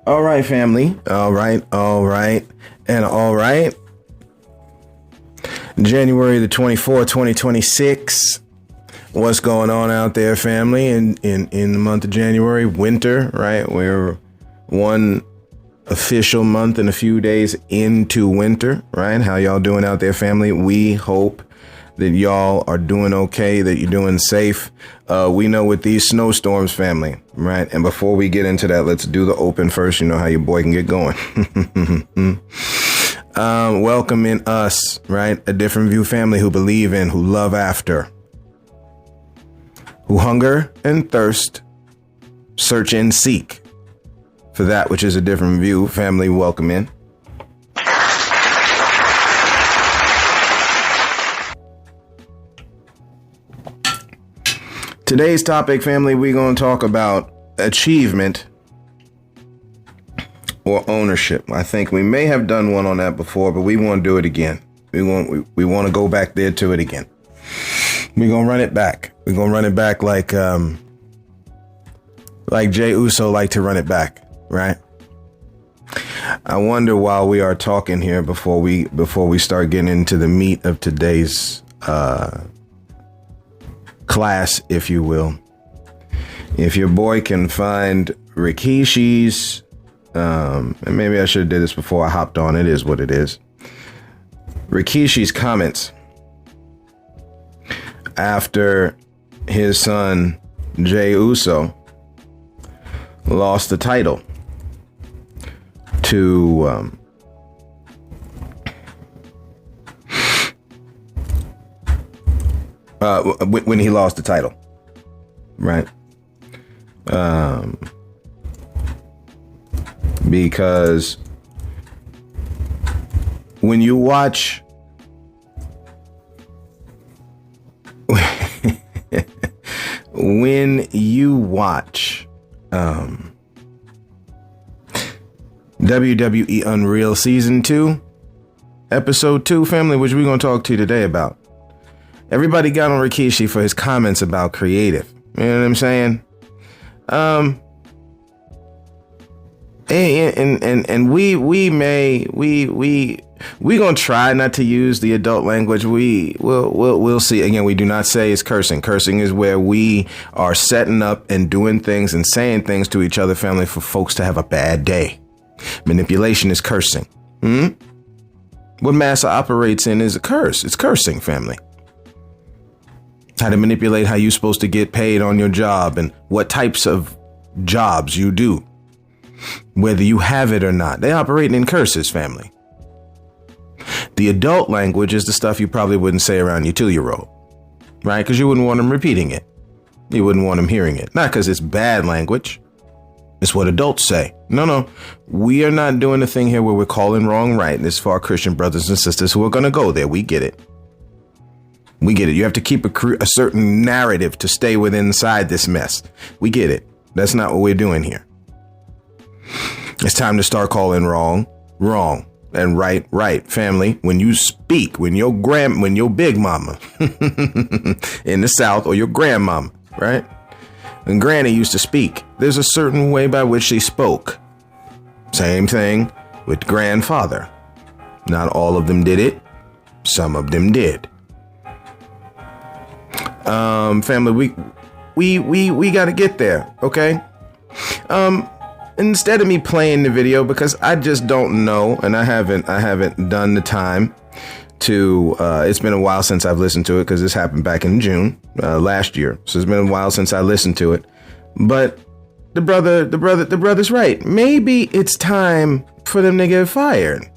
All right, family. All right. And all right. January the 24th, 2026. What's going on out there, family? In the month of January, winter, right? We're one official month and a few days into winter, right? How y'all doing out there, family? We hope that y'all are doing okay, that you're doing safe. We know with these snowstorms, family, right? And before we get into that, let's do the open first. You know how your boy can get going. Welcoming us, right? A different view family who believe in, who love after, who hunger and thirst, search and seek for that which is a different view family. Welcome in. Today's topic, family, we're going to talk about achievement or ownership. I think we may have done one on that before, but we want to do it again. We want to go back there to it again. We're going to run it back. We're going to run it back like Jey Uso liked to run it back, right? I wonder, while we are talking here, before we start getting into the meat of today's class, if you will, if your boy can find Rikishi's, and maybe I should have did this before I hopped on. It is what it is. Rikishi's comments after his son Jey Uso lost the title to when he lost the title, right? Because when you watch WWE Unreal Season 2, Episode 2, family, which we're going to talk to you today about, everybody got on Rikishi for his comments about creative. You know what I'm saying? And we gonna try not to use the adult language. We'll see. Again, we do not say it's cursing. Cursing is where we are setting up and doing things and saying things to each other, family, for folks to have a bad day. Manipulation is cursing. What Massa operates in is a curse. It's cursing, family. How to manipulate how you're supposed to get paid on your job and what types of jobs you do, whether you have it or not. They operate in curses, family. The adult language is the stuff you probably wouldn't say around your 2-year-old, right? Because you wouldn't want them repeating it. You wouldn't want them hearing it. Not because it's bad language. It's what adults say. No. We are not doing a thing here where we're calling wrong right. And this is for our Christian brothers and sisters who are going to go there. We get it. You have to keep a certain narrative to stay within inside this mess. We get it. That's not what we're doing here. It's time to start calling wrong, and right, family. When you speak, when your big mama in the South, or your grandmama, right? When Granny used to speak, there's a certain way by which she spoke. Same thing with grandfather. Not all of them did it. Some of them did. Family, we got to get there. Okay. Instead of me playing the video, because I just don't know, and I haven't done the time to, it's been a while since I've listened to it, because this happened back in June, last year. So it's been a while since I listened to it, but the brother's right. Maybe it's time for them to get fired.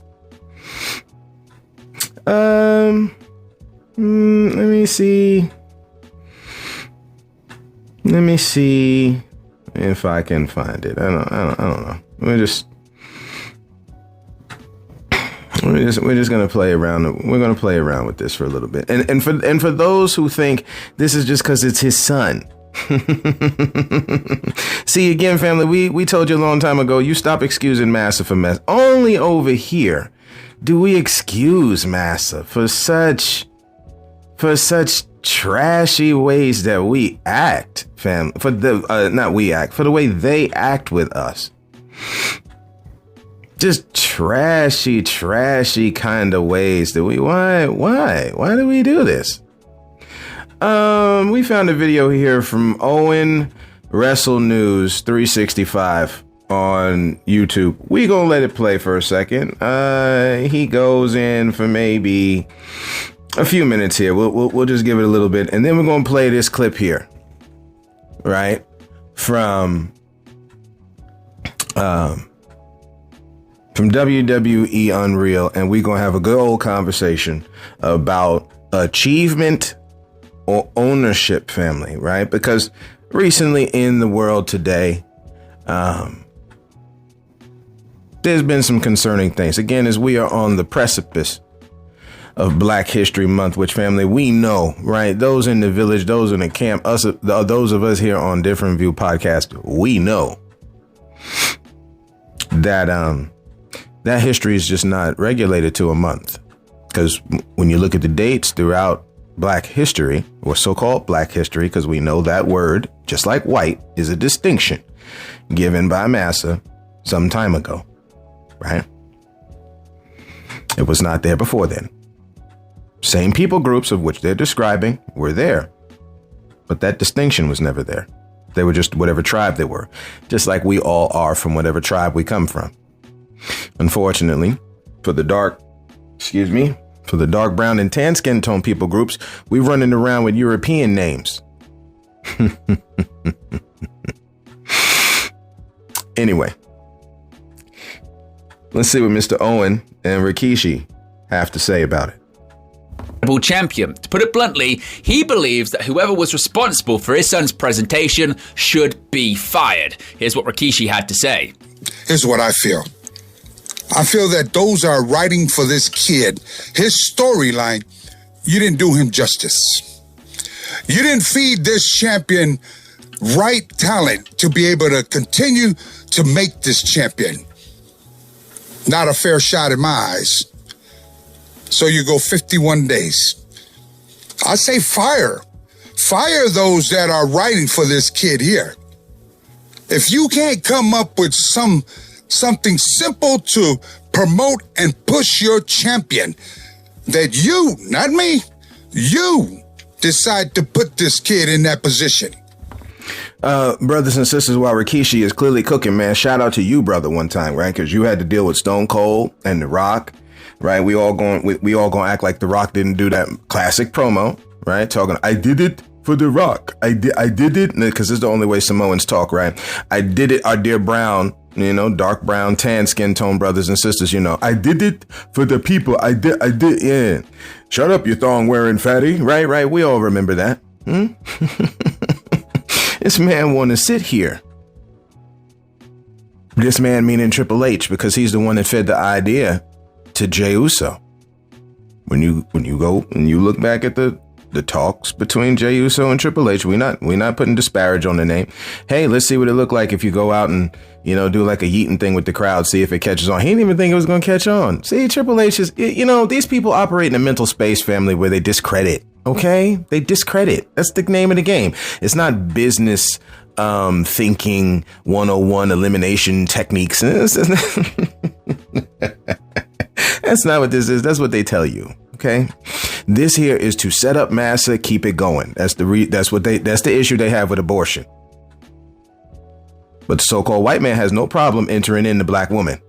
Let me see if I can find it. I don't know. We're just gonna play around. We're gonna play around with this for a little bit. And for those who think this is just because it's his son. See, again, family, we told you a long time ago, you stop excusing Massa for mess. Only over here do we excuse Massa for such trashy ways that we act, fam. For the way they act with us. just trashy kind of ways that why do we do this? We found a video here from Owen Wrestle News 365 on YouTube. We gonna let it play for a second. He goes in for maybe a few minutes here. We'll just give it a little bit, and then we're gonna play this clip here, right, from WWE Unreal, and we're gonna have a good old conversation about achievement or ownership, family, right? Because recently in the world today, there's been some concerning things. Again, as we are on the precipice of Black History Month, which, family, we know, right? Those in the village, those in the camp, those of us here on Different View Podcast, we know that that history is just not regulated to a month. Because when you look at the dates throughout Black history, or so-called Black history, because we know that word, just like white, is a distinction given by Massa some time ago, right? It was not there before then. Same people groups of which they're describing were there, but that distinction was never there. They were just whatever tribe they were, just like we all are from whatever tribe we come from. Unfortunately, for the dark brown and tan skin tone people groups, we running around with European names. Anyway, let's see what Mr. Owen and Rikishi have to say about it. Champion. To put it bluntly, he believes that whoever was responsible for his son's presentation should be fired. Here's what Rikishi had to say. Here's what I feel. I feel that those are writing for this kid, his storyline, you didn't do him justice. You didn't feed this champion right talent to be able to continue to make this champion. Not a fair shot in my eyes. So you go 51 days. I say fire. Fire those that are writing for this kid here. If you can't come up with something simple to promote and push your champion, that you, not me, you decide to put this kid in that position. Brothers and sisters, while Rikishi is clearly cooking, man, shout out to you, brother, one time, right? Because you had to deal with Stone Cold and The Rock, right? We all gonna act like The Rock didn't do that classic promo, right? Talking, I did it for The Rock. I did it, because this is the only way Samoans talk, right? I did it, our dear brown, dark brown, tan skin tone brothers and sisters, I did it for the people. I did, yeah. Shut up, you thong wearing fatty, right? We all remember that. This man want to sit here. This man meaning Triple H, because he's the one that fed the idea to Jey Uso. When you go and you look back at the talks between Jey Uso and Triple H, we're not putting disparage on the name. Hey, let's see what it looked like if you go out and do like a yeeting thing with the crowd, see if it catches on. He didn't even think it was going to catch on. See, Triple H is, these people operate in a mental space, family, where they discredit. Okay, they discredit. That's the name of the game. It's not business thinking 101 elimination techniques. That's not what this is. That's what they tell you. Okay, this here is to set up Massa, keep it going. That's the issue they have with abortion. But the so-called white man has no problem entering in the black woman.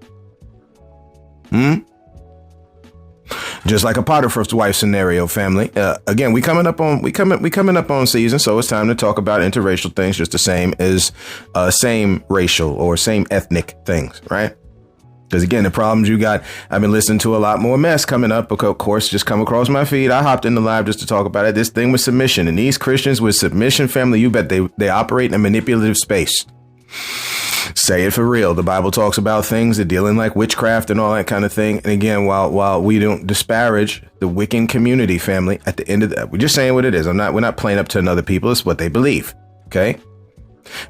Just like a Potiphar's wife scenario, family. Again, we coming up on season, so it's time to talk about interracial things, just the same as same racial or same ethnic things, right? Because again, the problems you got, I've been listening to a lot more mess coming up. Of course, just come across my feed. I hopped in the live just to talk about it. This thing with submission, and these Christians with submission, family, you bet they operate in a manipulative space. Say it for real. The Bible talks about things that dealing like witchcraft and all that kind of thing. And again, while we don't disparage the Wiccan community, family, at the end of that, we're just saying what it is. We're not playing up to another people. It's what they believe. Okay.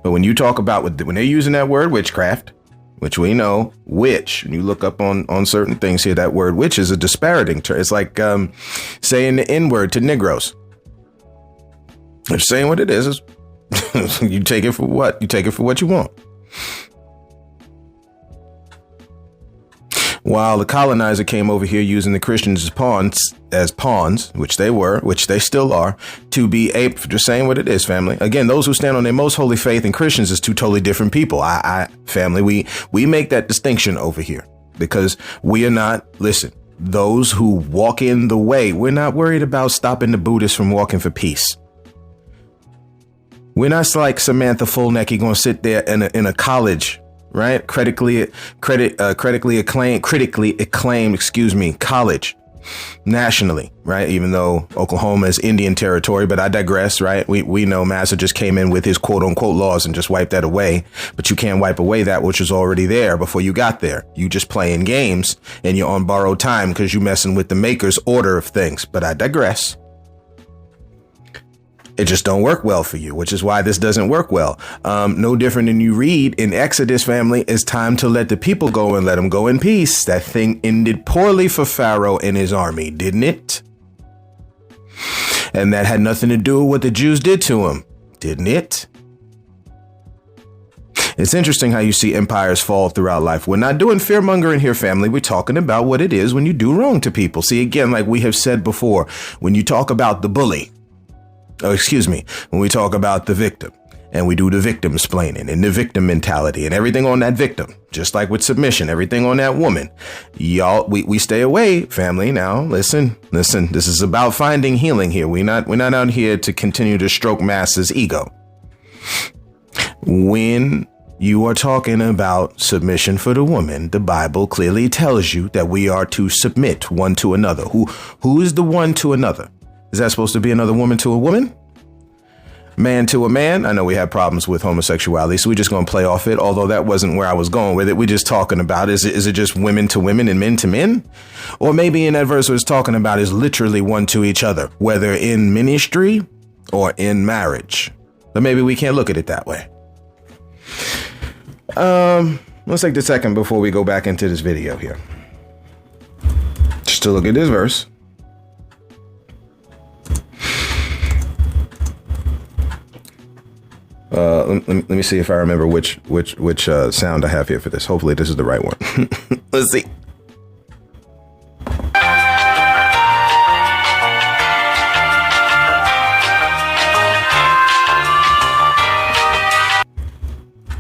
But when you talk about when they're using that word witchcraft, which we know, witch, when you look up on certain things here, that word witch is a disparaging term. It's like saying the N-word to Negroes. They're saying what it is. You take it for what? You take it for what you want. While the colonizer came over here using the Christians as pawns, which they were, which they still are, to be just saying what it is, family. Again, those who stand on their most holy faith in Christians is two totally different people. Family, we make that distinction over here because we are not, listen, those who walk in the way. We're not worried about stopping the Buddhists from walking for peace. We're not like Samantha Fullnecky going to sit there in a college, right? Critically acclaimed, college nationally, right? Even though Oklahoma is Indian territory, but I digress, right? We know Massa just came in with his quote unquote laws and just wiped that away, but you can't wipe away that which was already there before you got there. You just playing games and you're on borrowed time because you messing with the maker's order of things, but I digress. It just don't work well for you, which is why this doesn't work well. No different than you read in Exodus, family. It's time to let the people go and let them go in peace. That thing ended poorly for Pharaoh and his army, didn't it? And that had nothing to do with what the Jews did to him, didn't it? It's interesting how you see empires fall throughout life. We're not doing fear mongering here, family. We're talking about what it is when you do wrong to people. See, again, like we have said before, when you talk about the bully, when we talk about the victim and we do the victim splaining and the victim mentality and everything on that victim, just like with submission, everything on that woman, y'all, we stay away, family. Now, listen, this is about finding healing here. We're not out here to continue to stroke Massa's ego. When you are talking about submission for the woman, the Bible clearly tells you that we are to submit one to another. Who is the one to another? Is that supposed to be another woman to a woman? Man to a man? I know we have problems with homosexuality, so we're just going to play off it, although that wasn't where I was going with it. We're just talking about, is it just women to women and men to men? Or maybe in that verse what it's talking about is literally one to each other, whether in ministry or in marriage. But maybe we can't look at it that way. Let's take a second before we go back into this video here. Just to look at this verse. Let me see if I remember which sound I have here for this. Hopefully this is the right one. Let's see.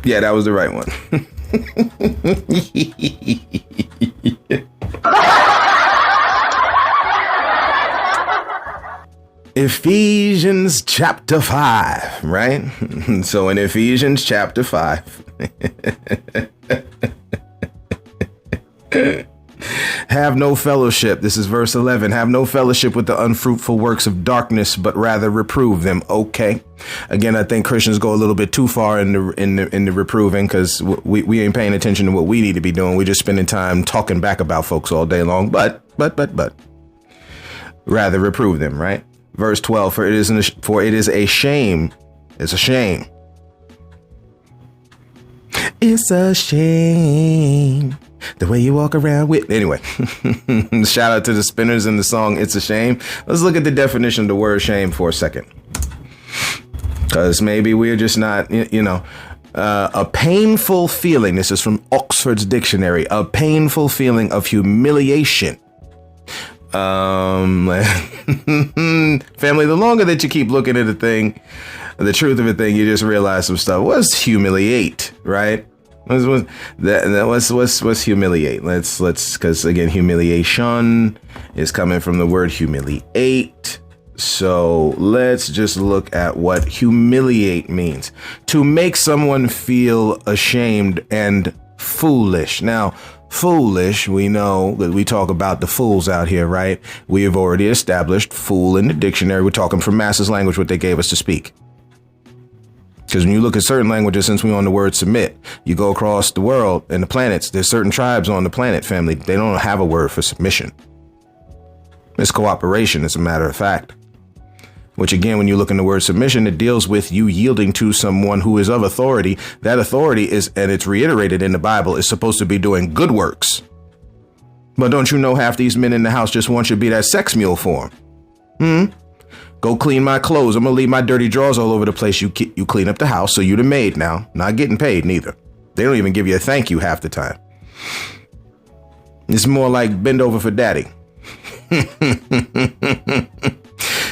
Yeah, that was the right one. Ephesians chapter 5, right? So in Ephesians chapter 5, have no fellowship. This is verse 11. Have no fellowship with the unfruitful works of darkness, but rather reprove them. Okay. Again, I think Christians go a little bit too far in the reproving because we ain't paying attention to what we need to be doing. We're just spending time talking back about folks all day long. But rather reprove them, right? Verse 12, for it is a shame. It's a shame. It's a shame the way you walk around with. Anyway, shout out to the Spinners in the song It's a Shame. Let's look at the definition of the word shame for a second. Because maybe we're just not, a painful feeling. This is from Oxford's dictionary. A painful feeling of humiliation. Family, the longer that you keep looking at a thing, the truth of a thing, you just realize some stuff. What's humiliate, right? What's humiliate? Let's because again, humiliation is coming from the word humiliate. So let's just look at what humiliate means. To make someone feel ashamed and foolish. Now, foolish, we know that we talk about the fools out here, right? We have already established fool in the dictionary. We're talking from Massa's language, what they gave us to speak. Because when you look at certain languages, since we're on the word submit, you go across the world and the planets, there's certain tribes on the planet, family. They don't have a word for submission. It's cooperation, as a matter of fact. Which again, when you look in the word submission, it deals with you yielding to someone who is of authority. That authority is, and it's reiterated in the Bible, is supposed to be doing good works. But don't you know half these men in the house just want you to be that sex mule for them? Go clean my clothes. I'm going to leave my dirty drawers all over the place. You clean up the house. So you the maid now. Not getting paid neither. They don't even give you a thank you half the time. It's more like bend over for daddy.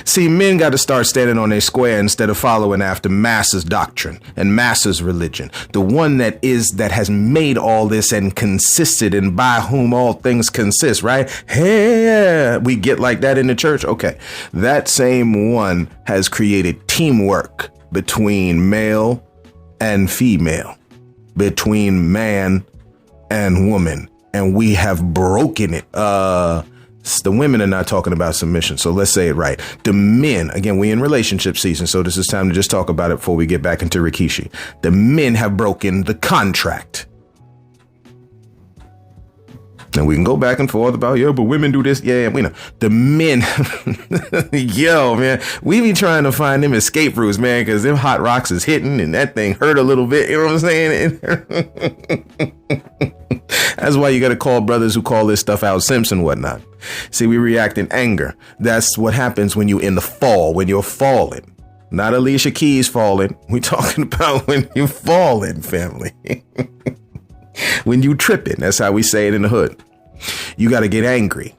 See, men got to start standing on their square instead of following after Massa's doctrine and Massa's religion. The one that has made all this and consisted and by whom all things consist, right? Hey, we get like that in the church. Okay. That same one has created teamwork between male and female, between man and woman. And we have broken it. The women are not talking about submission. So let's say it right. The men, again, we in relationship season. So this is time to just talk about it before we get back into Rikishi. The men have broken the contract. And we can go back and forth about, but women do this. Yeah, we know. The men, man, we be trying to find them escape routes, man, because them hot rocks is hitting and that thing hurt a little bit. You know what I'm saying? That's why you got to call brothers who call this stuff out simps and whatnot. See, we react in anger. That's what happens when you're in the fall, when you're falling. Not Alicia Keys falling. We talking about when you falling, family. When you tripping. That's how we say it in the hood. You got to get angry.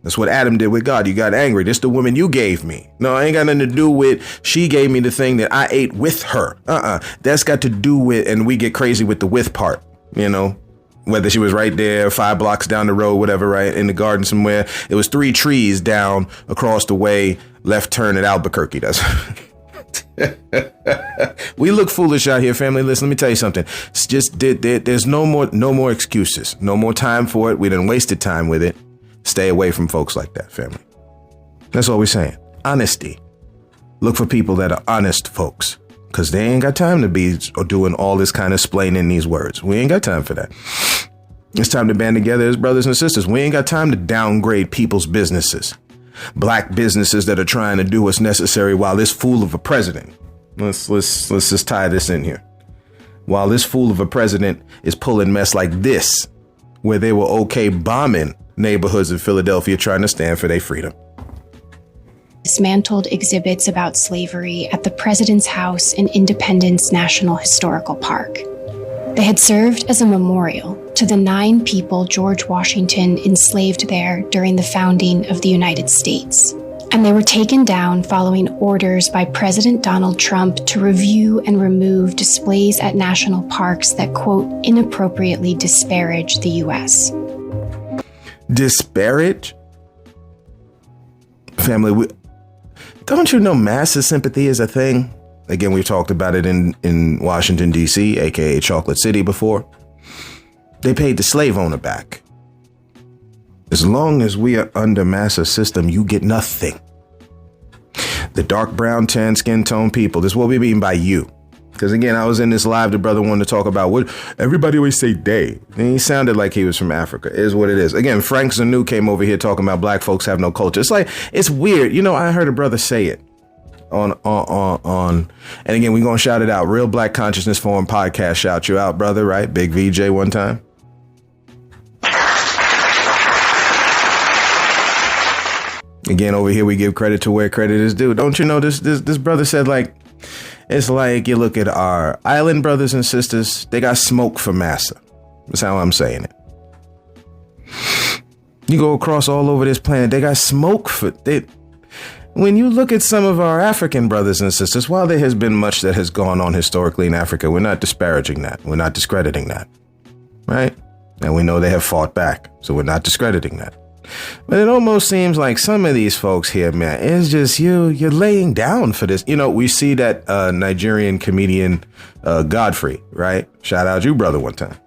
That's what Adam did with God. You got angry. This the woman you gave me. No, I ain't got nothing to do with she gave me the thing that I ate with her. That's got to do with, and we get crazy with the with part, you know. Whether she was right there, 5 blocks down the road, whatever, right, in the garden somewhere. It was 3 trees down across the way, left turn at Albuquerque. That's we look foolish out here, family. Listen, let me tell you something. It's just there's no more excuses. No more time for it. We done wasted time with it. Stay away from folks like that, family. That's all we're saying. Honesty. Look for people that are honest folks. Because they ain't got time to be doing all this kind of splaining these words. We ain't got time for that. It's time to band together as brothers and sisters. We ain't got time to downgrade people's businesses. Black businesses that are trying to do what's necessary while this fool of a president. Let's just tie this in here. While this fool of a president is pulling mess like this, where they were okay bombing neighborhoods in Philadelphia trying to stand for their freedom. Dismantled exhibits about slavery at the President's House in Independence National Historical Park. They had served as a memorial to the 9 people George Washington enslaved there during the founding of the United States. And they were taken down following orders by President Donald Trump to review and remove displays at national parks that, quote, inappropriately disparage the U.S. Disparage? Family, don't you know massive sympathy is a thing? Again, we've talked about it in Washington, D.C., a.k.a. Chocolate City before. They paid the slave owner back. As long as we are under massa system, you get nothing. The dark brown, tan skin tone people, this is what we mean by you. Because again, I was in this live, the brother wanted to talk about what everybody always say they. And he sounded like he was from Africa, is what it is. Again, Frank Zanu came over here talking about black folks have no culture. It's like, it's weird. You know, I heard a brother say it on, and again, we're going to shout it out. Real Black Consciousness Forum podcast. Shout you out, brother, right? Big VJ one time. Again, over here, we give credit to where credit is due. Don't you know this brother said, like, it's like you look at our island brothers and sisters, they got smoke for massa. That's how I'm saying it. You go across all over this planet, they got smoke for it. When you look at some of our African brothers and sisters, while there has been much that has gone on historically in Africa, we're not disparaging that. We're not discrediting that. Right? And we know they have fought back. So we're not discrediting that. But it almost seems like some of these folks here, man, it's just you're laying down for this. You know, we see that Nigerian comedian Godfrey, right? Shout out you, brother, one time.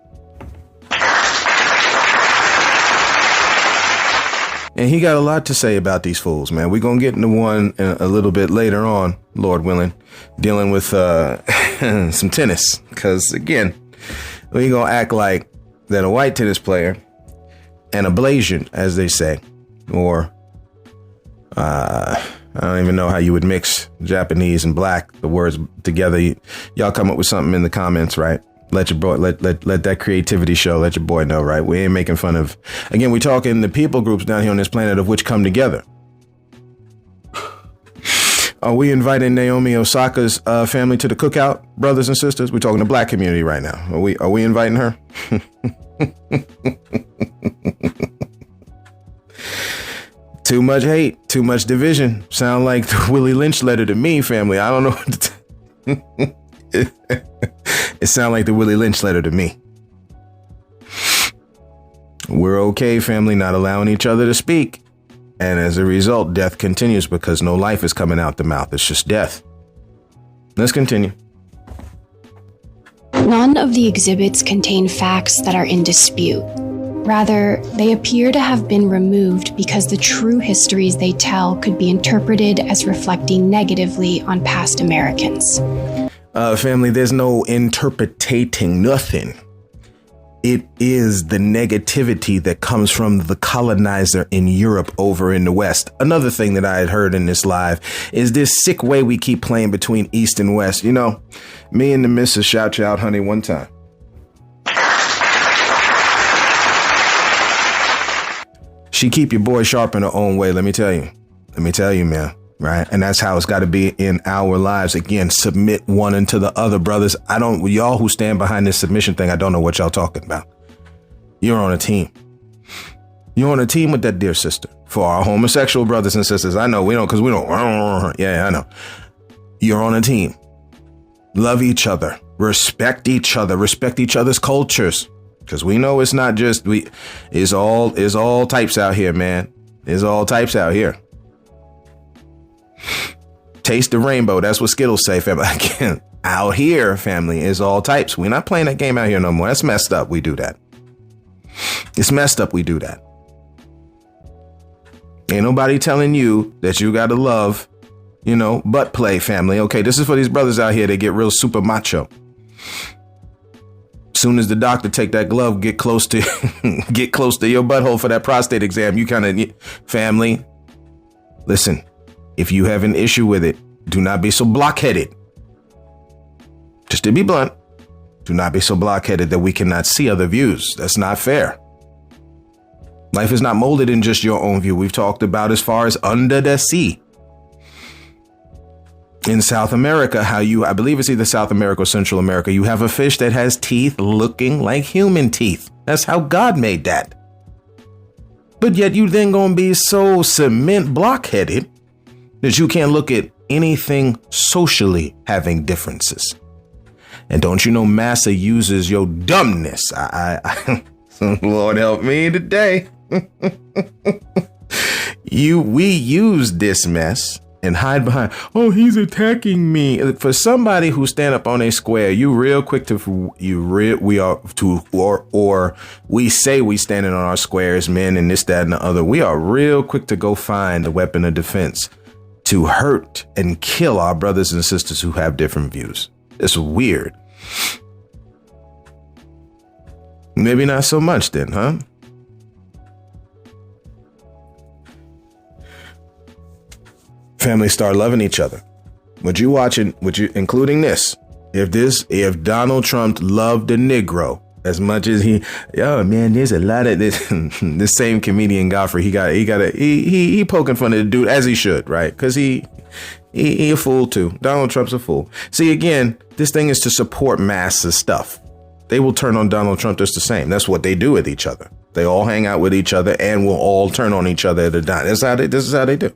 And he got a lot to say about these fools, man. We're going to get into one a little bit later on, Lord willing, dealing with some tennis. Because, again, we're going to act like that a white tennis player and a Blasian, as they say, or I don't even know how you would mix Japanese and black, the words together. Y'all come up with something in the comments, right? Let your boy, let that creativity show. Let your boy know, right? We ain't making fun of. Again, we're talking the people groups down here on this planet of which come together. Are we inviting Naomi Osaka's family to the cookout, brothers and sisters? We're talking the black community right now. Are we inviting her? Too much hate, too much division. Sound like the Willie Lynch letter to me, family. I don't know what it sound like the Willie Lynch letter to me. We're okay, family, not allowing each other to speak. And as a result, death continues because no life is coming out the mouth. It's just death. Let's continue. None of the exhibits contain facts that are in dispute. Rather, they appear to have been removed because the true histories they tell could be interpreted as reflecting negatively on past Americans. Family, there's no interpreting nothing. It is the negativity that comes from the colonizer in Europe over in the West. Another thing that I had heard in this live is this sick way we keep playing between East and West. You know, me and the missus shout you out, honey, one time. She keep your boy sharp in her own way. Let me tell you, man. Right. And that's how it's got to be in our lives. Again, submit one into the other, brothers. Y'all who stand behind this submission thing, I don't know what y'all talking about. You're on a team. You're on a team with that dear sister. For our homosexual brothers and sisters, I know we don't, because we don't. Yeah, I know. You're on a team. Love each other. Respect each other. Respect each other's cultures. Because we know it's not just it's all types out here, man. There's all types out here. Taste the rainbow. That's what Skittles say, family. Again, out here, family, is all types. We're not playing that game out here no more. That's messed up. We do that. It's messed up. We do that. Ain't nobody telling you that you got to love, butt play, family. Okay, this is for these brothers out here that get real super macho. Soon as the doctor take that glove, get close to your butthole for that prostate exam, you kind of, family, listen, if you have an issue with it, do not be so blockheaded. Just to be blunt, do not be so blockheaded that we cannot see other views. That's not fair. Life is not molded in just your own view. We've talked about as far as under the sea. In South America, I believe it's either South America or Central America, you have a fish that has teeth looking like human teeth. That's how God made that. But yet you then gonna be so cement blockheaded that you can't look at anything socially having differences. And don't you know massa uses your dumbness? Lord help me today. We use this mess and hide behind, oh, he's attacking me. For somebody who stand up on a square, we say we standing on our squares, men, and this, that, and the other. We are real quick to go find the weapon of defense to hurt and kill our brothers and sisters who have different views. It's weird. Maybe not so much then, huh? Family, start loving each other. Including this, if Donald Trump loved a Negro as much as there's a lot of this, this same comedian Godfrey, he poking fun of the dude as he should, right? Cause he a fool too. Donald Trump's a fool. See, again, this thing is to support masses stuff. They will turn on Donald Trump just the same. That's what they do with each other. They all hang out with each other and will all turn on each other at a dime. This is how they do.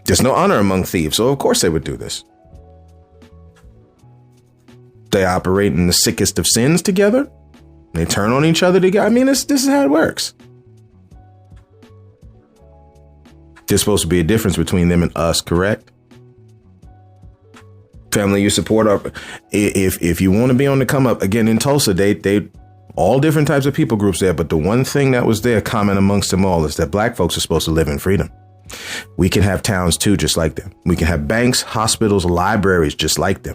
There's no honor among thieves, so of course they would do this. They operate in the sickest of sins together. They turn on each other together. I mean, this is how it works. There's supposed to be a difference between them and us, correct? Family, you support if you want to be on the come up, again, in Tulsa, they all different types of people groups there. But the one thing that was there common amongst them all is that black folks are supposed to live in freedom. We can have towns, too, just like them. We can have banks, hospitals, libraries, just like them.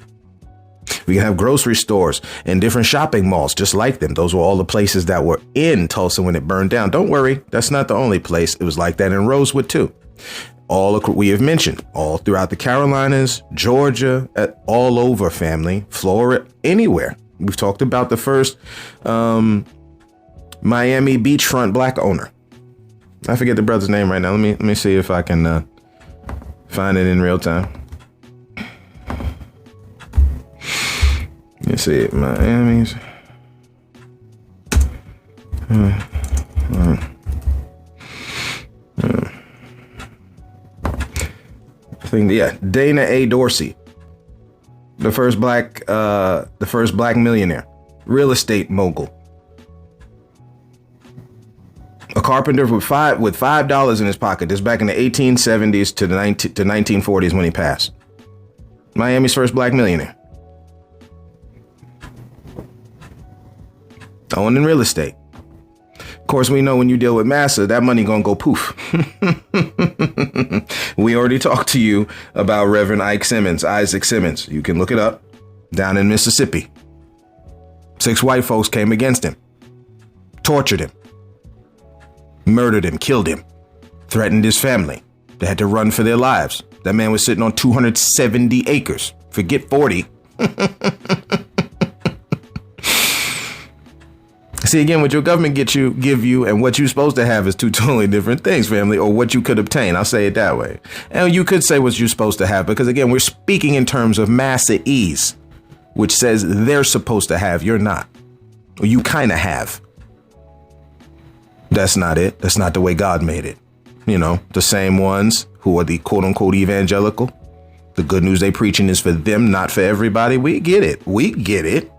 We can have grocery stores and different shopping malls, just like them. Those were all the places that were in Tulsa when it burned down. Don't worry. That's not the only place. It was like that in Rosewood, too. All we have mentioned all throughout the Carolinas, Georgia, all over, family, Florida, anywhere. We've talked about the first Miami beachfront black owner. I forget the brother's name right now. Let me see if I can find it in real time. Let's see, Miami's. Dana A. Dorsey, the first black millionaire, real estate mogul, a carpenter with $5 in his pocket. This back in the 1870s to the 1940s when he passed. Miami's first black millionaire, owning real estate. Of course, we know when you deal with Massa, that money gonna go poof. We already talked to you about Reverend Isaac Simmons. You can look it up, down in Mississippi. 6 white folks came against him, tortured him, murdered him, killed him, threatened his family. They had to run for their lives. That man was sitting on 270 acres. Forget 40. See, again, what your government give you and what you're supposed to have is two totally different things, family, or what you could obtain. I'll say it that way. And you could say what you're supposed to have, because, again, we're speaking in terms of Massa-ese, which says they're supposed to have, you're not. Or you kind of have. That's not it. That's not the way God made it. You know, the same ones who are the quote unquote evangelical. The good news they preaching is for them, not for everybody. We get it. We get it.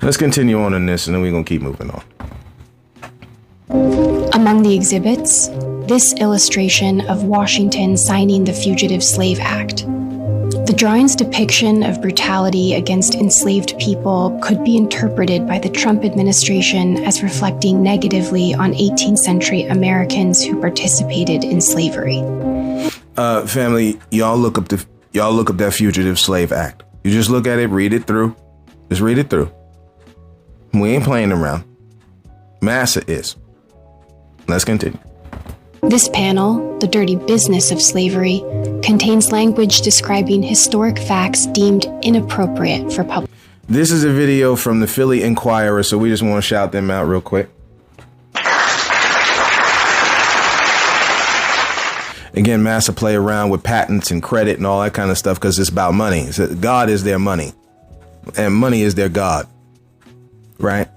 Let's continue on in this, and then we're going to keep moving on. Among the exhibits, this illustration of Washington signing the Fugitive Slave Act. The drawing's depiction of brutality against enslaved people could be interpreted by the Trump administration as reflecting negatively on 18th century Americans who participated in slavery. Family, y'all look up that Fugitive Slave Act. You just look at it, read it through. Just read it through. We ain't playing around. Massa is. Let's continue. This panel, The Dirty Business of Slavery, contains language describing historic facts deemed inappropriate for public. This is a video from the Philly Inquirer, so we just want to shout them out real quick. Again, Massa play around with patents and credit and all that kind of stuff because it's about money. So God is their money, and money is their God. Right?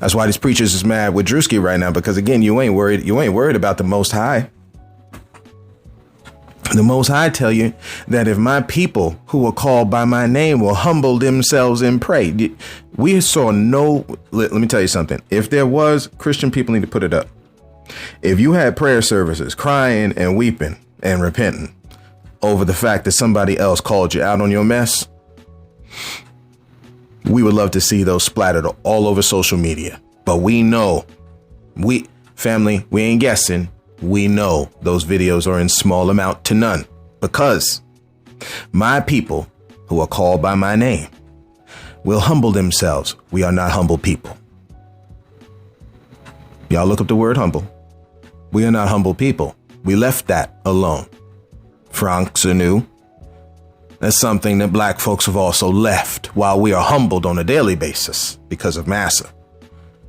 That's why these preachers is mad with Drewski right now, because again, you ain't worried about the Most High. The Most High tell you that if my people who are called by my name will humble themselves and pray. We saw let me tell you something. If there was, Christian people need to put it up. If you had prayer services crying and weeping and repenting over the fact that somebody else called you out on your mess, we would love to see those splattered all over social media. But we know, family, we ain't guessing. We know those videos are in small amount to none, because my people who are called by my name will humble themselves. We are not humble people. Y'all look up the word humble. We are not humble people. We left that alone. Frank Sanu. That's something that black folks have also left while we are humbled on a daily basis because of Massa.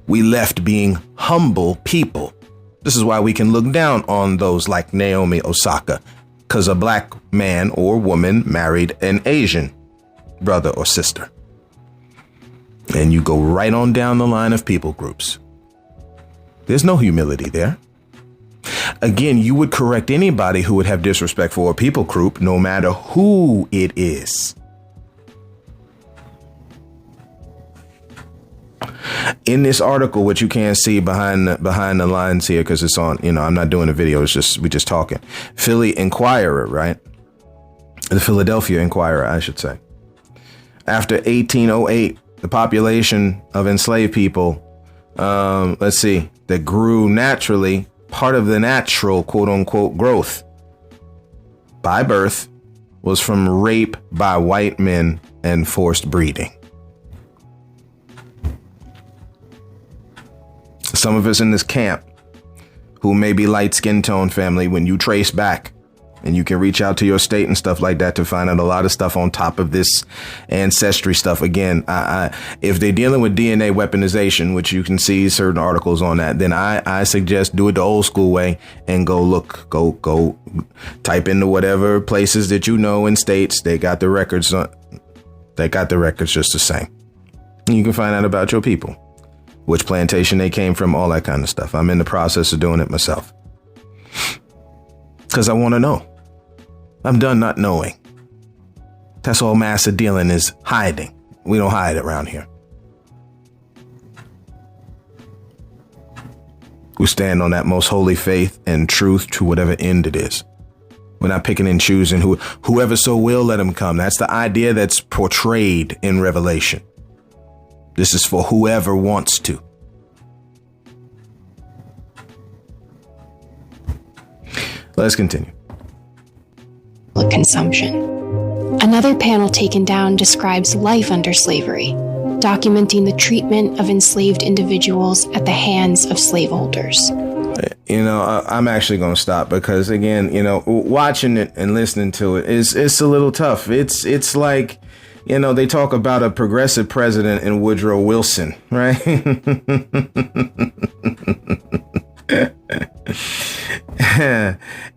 We left being humble people. This is why we can look down on those like Naomi Osaka, because a black man or woman married an Asian brother or sister. And you go right on down the line of people groups. There's no humility there. Again, you would correct anybody who would have disrespect for a people group, no matter who it is. In this article, which you can't see behind the lines here because it's on, I'm not doing a video. It's we just talking. Philly Inquirer, right? The Philadelphia Inquirer, I should say. After 1808, the population of enslaved people, that grew naturally. Part of the natural, quote unquote, growth by birth was from rape by white men and forced breeding. Some of us in this camp who may be light skin tone, family, when you trace back, and you can reach out to your state and stuff like that to find out a lot of stuff on top of this ancestry stuff. Again, if they're dealing with DNA weaponization, which you can see certain articles on that, then I suggest do it the old school way and go type into whatever places that in states. They got the records. They got the records just the same. And you can find out about your people. which plantation they came from, all that kind of stuff. I'm in the process of doing it myself. Because I want to know. I'm done not knowing. That's all massa dealing is, hiding. We don't hide around here. We stand on that most holy faith and truth to whatever end it is. We're not picking and choosing whoever so will, let him come. That's the idea that's portrayed in Revelation. This is for whoever wants to. Let's continue. Consumption. Another panel taken down describes life under slavery, documenting the treatment of enslaved individuals at the hands of slaveholders. I'm actually going to stop because, again, watching it and listening to it it's a little tough. It's like, they talk about a progressive president in Woodrow Wilson, right?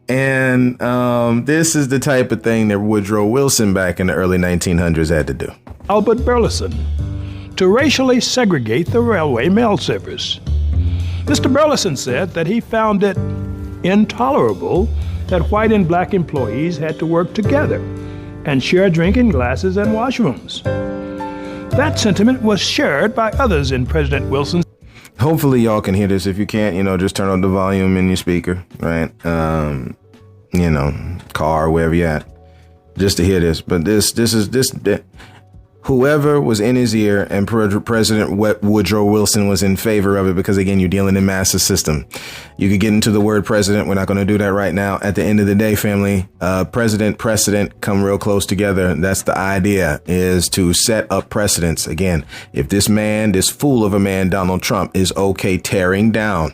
And this is the type of thing that Woodrow Wilson back in the early 1900s had to do. Albert Burleson, to racially segregate the railway mail service. Mr. Burleson said that he found it intolerable that white and black employees had to work together and share drinking glasses and washrooms. That sentiment was shared by others in President Wilson's. Hopefully y'all can hear this. If you can't, just turn on the volume in your speaker, right? Car, wherever you're at, just to hear this. But this whoever was in his ear, and President Woodrow Wilson was in favor of it because, again, you're dealing in master system. You could get into the word president. We're not going to do that right now. At the end of the day, family, president, precedent come real close together. That's the idea, is to set up precedents. Again, if this fool of a man, Donald Trump, is okay tearing down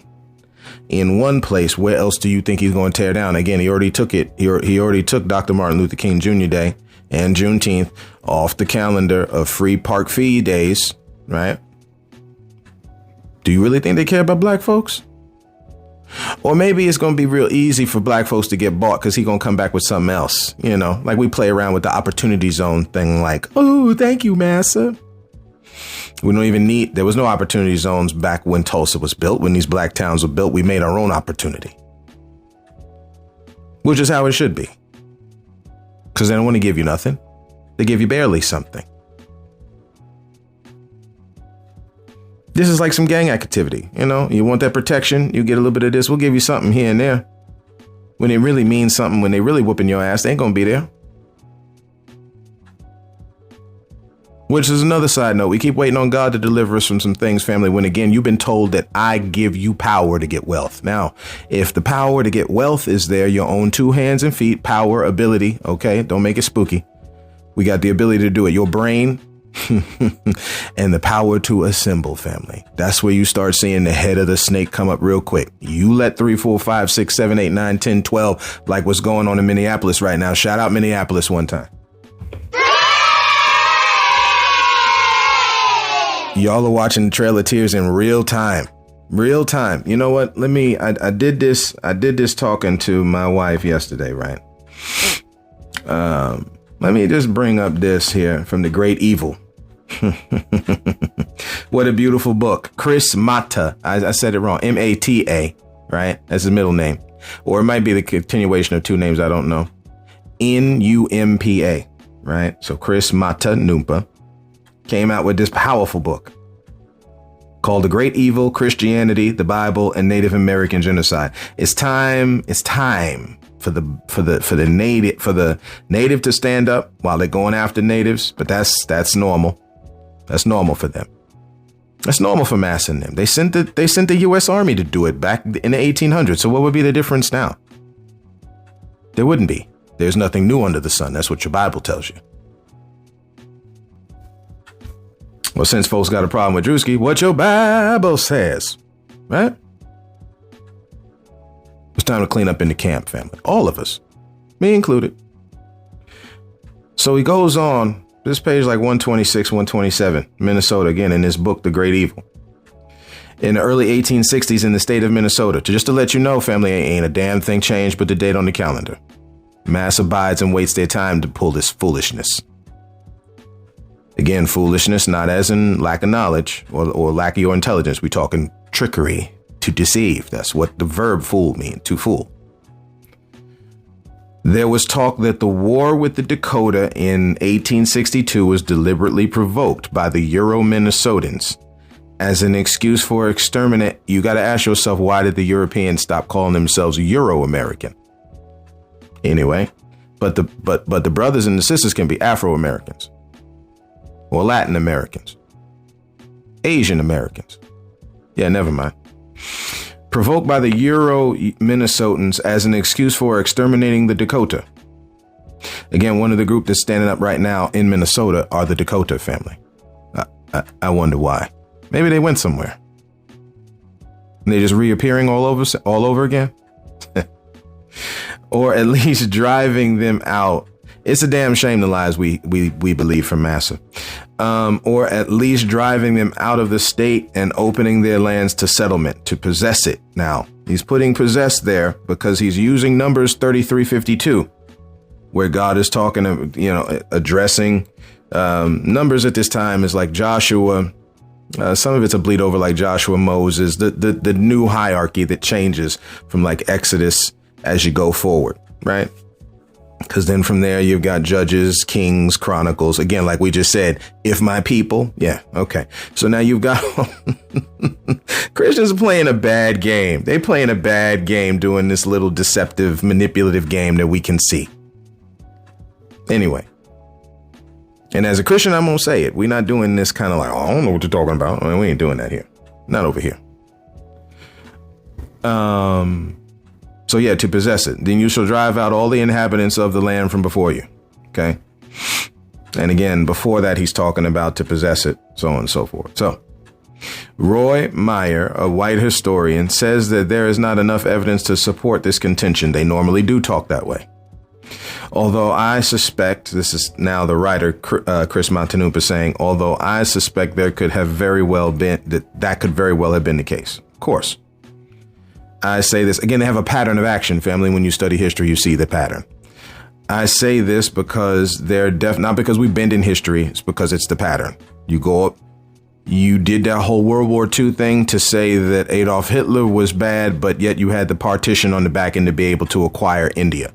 in one place, where else do you think he's going to tear down? Again, he already took it. He already took Dr. Martin Luther King Jr. Day and Juneteenth off the calendar of free park fee days, right? Do you really think they care about black folks? Or maybe it's going to be real easy for black folks to get bought because he's going to come back with something else, like we play around with the opportunity zone thing, like, oh, thank you, massa. We don't even there was no opportunity zones back when Tulsa was built. When these black towns were built, we made our own opportunity, which is how it should be. Because they don't want to give you nothing. They give you barely something. This is like some gang activity. You want that protection, you get a little bit of this, we'll give you something here and there. When it really means something, when they really whooping your ass, they ain't going to be there. Which is another side note. We keep waiting on God to deliver us from some things, family, when, again, you've been told that I give you power to get wealth. Now, if the power to get wealth is there, your own 2 hands and feet, power, ability, okay, don't make it spooky. We got the ability to do it. Your brain and the power to assemble, family. That's where you start seeing the head of the snake come up real quick. You let 3, 4, 5, 6, 7, 8, 9, 10, 12, like what's going on in Minneapolis right now. Shout out Minneapolis one time. Y'all are watching the Trail of Tears in real time. Real time. You know what? I did this talking to my wife yesterday, right? Let me just bring up this here from The Great Evil. What a beautiful book. Chris Mata. I said it wrong. M-A-T-A, right? That's his middle name. Or it might be the continuation of 2 names. I don't know. N-U-M-P-A, right? So Chris Mata Numpa came out with this powerful book called The Great Evil, Christianity, the Bible, and Native American Genocide. It's time for the native to stand up while they're going after natives, but that's normal. That's normal for them. That's normal for massing them. They sent the U.S. Army to do it back in the 1800s. So what would be the difference now? There wouldn't be. There's nothing new under the sun. That's what your Bible tells you. Well, since folks got a problem with Drewski, what your Bible says, right? It's time to clean up in the camp, family. All of us, me included. So he goes on, this page like 126, 127, Minnesota, again, in this book, The Great Evil. In the early 1860s in the state of Minnesota. Just to let you know, family, ain't a damn thing changed but the date on the calendar. Mass abides and waits their time to pull this foolishness. Again, foolishness, not as in lack of knowledge or lack of your intelligence. We're talking trickery, to deceive. That's what the verb fool means, to fool. There was talk that the war with the Dakota in 1862 was deliberately provoked by the Euro-Minnesotans as an excuse for exterminate. You got to ask yourself, why did the Europeans stop calling themselves Euro-American? Anyway, but the brothers and the sisters can be Afro-Americans or Latin Americans, Asian Americans. Yeah, never mind. Provoked by the Euro-Minnesotans as an excuse for exterminating the Dakota. Again, one of the group that's standing up right now in Minnesota are the Dakota family. I wonder why. Maybe they went somewhere. And they're just reappearing all over again. Or at least driving them out. It's a damn shame the lies we believe from Massa. Or at least driving them out of the state and opening their lands to settlement, to possess it. Now, he's putting possess there because he's using Numbers 33:52, where God is talking, addressing Numbers at this time is like Joshua. Some of it's a bleed over like Joshua, Moses, the new hierarchy that changes from like Exodus as you go forward, right? Because then from there, you've got Judges, Kings, Chronicles. Again, like we just said, if my people. Yeah. OK, so now you've got Christians are playing a bad game. They're playing a bad game doing this little deceptive, manipulative game that we can see. Anyway. And as a Christian, I'm going to say it. We're not doing this kind of like, I don't know what you're talking about. I mean, we ain't doing that here. Not over here. So, yeah, to possess it. Then you shall drive out all the inhabitants of the land from before you. OK. And again, before that, he's talking about to possess it, so on and so forth. So Roy Meyer, a white historian, says that there is not enough evidence to support this contention. They normally do talk that way. Although I suspect, this is now the writer, Chris Montanupa, saying, although I suspect there could have very well been that could very well have been the case. Of course. I say this again, they have a pattern of action, family. When you study history, you see the pattern. I say this because they're not because we bend in history. It's because it's the pattern. You go up. You did that whole World War II thing to say that Adolf Hitler was bad, but yet you had the partition on the back end to be able to acquire India.